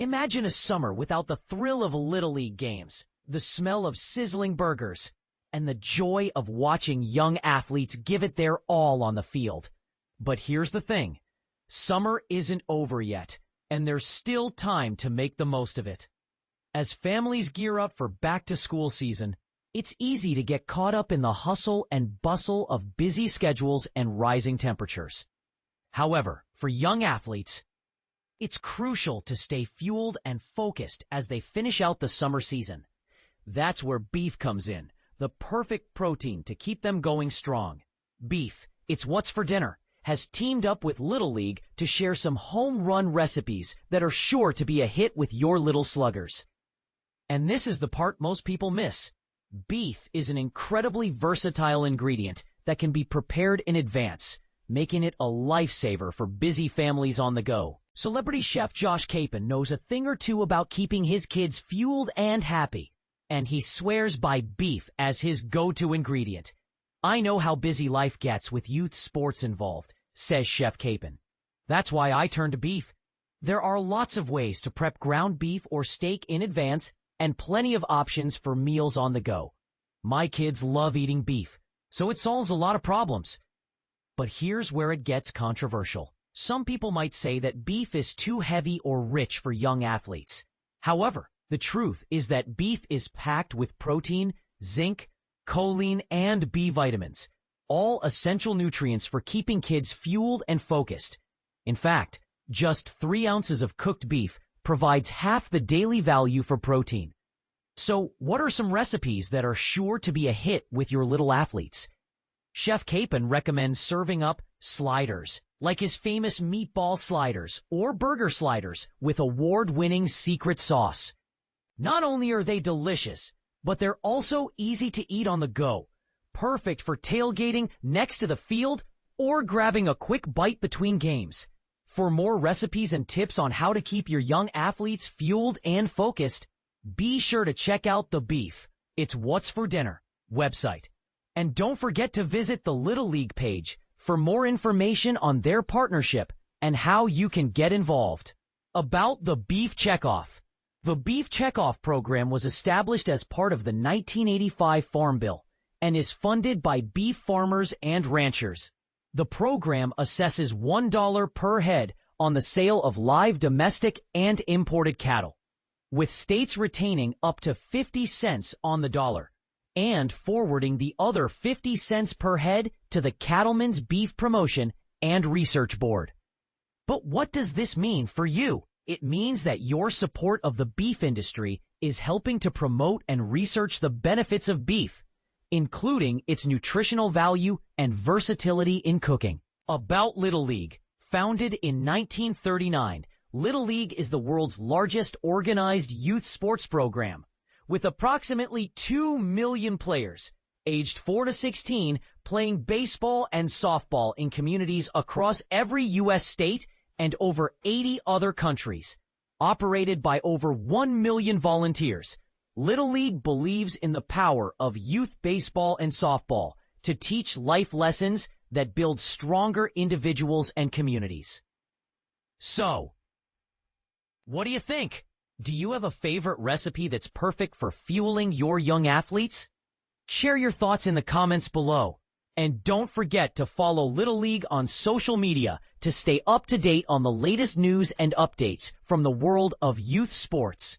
Imagine a summer without the thrill of Little League games, the smell of sizzling burgers, and the joy of watching young athletes give it their all on the field. But here's the thing. Summer isn't over yet, and there's still time to make the most of it. As families gear up for back-to-school season, it's easy to get caught up in the hustle and bustle of busy schedules and rising temperatures. However, for young athletes, it's crucial to stay fueled and focused as they finish out the summer season. That's where beef comes in, the perfect protein to keep them going strong. Beef, it's what's for dinner, has teamed up with Little League to share some home-run recipes that are sure to be a hit with your little sluggers. And this is the part most people miss. Beef is an incredibly versatile ingredient that can be prepared in advance, making it a lifesaver for busy families on the go. Celebrity chef Josh Capon knows a thing or two about keeping his kids fueled and happy, and he swears by beef as his go-to ingredient. "I know how busy life gets with youth sports involved," says Chef Capon. "That's why I turn to beef. There are lots of ways to prep ground beef or steak in advance and plenty of options for meals on the go. My kids love eating beef, so it solves a lot of problems." But here's where it gets controversial. Some people might say that beef is too heavy or rich for young athletes. However, the truth is that beef is packed with protein, zinc, choline, and B vitamins, all essential nutrients for keeping kids fueled and focused. In fact, just 3 ounces of cooked beef provides half the daily value for protein. So, what are some recipes that are sure to be a hit with your little athletes? Chef Capon recommends serving up sliders, like his famous meatball sliders or burger sliders with award-winning secret sauce. Not only are they delicious, but they're also easy to eat on the go, perfect for tailgating next to the field or grabbing a quick bite between games. For more recipes and tips on how to keep your young athletes fueled and focused, be sure to check out the Beef, It's What's for Dinner website. And don't forget to visit the Little League page for more information on their partnership and how you can get involved. About the Beef Checkoff. The Beef Checkoff program was established as part of the 1985 Farm Bill and is funded by beef farmers and ranchers. The program assesses $1 per head on the sale of live domestic and imported cattle, with states retaining up to 50 cents on the dollar and forwarding the other 50 cents per head to the Cattlemen's Beef Promotion and Research Board. But what does this mean for you? It means that your support of the beef industry is helping to promote and research the benefits of beef, including its nutritional value and versatility in cooking. About Little League. Founded in 1939, Little League is the world's largest organized youth sports program, with approximately 2 million players, aged 4 to 16, playing baseball and softball in communities across every U.S. state and over 80 other countries. Operated by over 1 million volunteers, Little League believes in the power of youth baseball and softball to teach life lessons that build stronger individuals and communities. So, what do you think? Do you have a favorite recipe that's perfect for fueling your young athletes? Share your thoughts in the comments below. And don't forget to follow Little League on social media to stay up to date on the latest news and updates from the world of youth sports.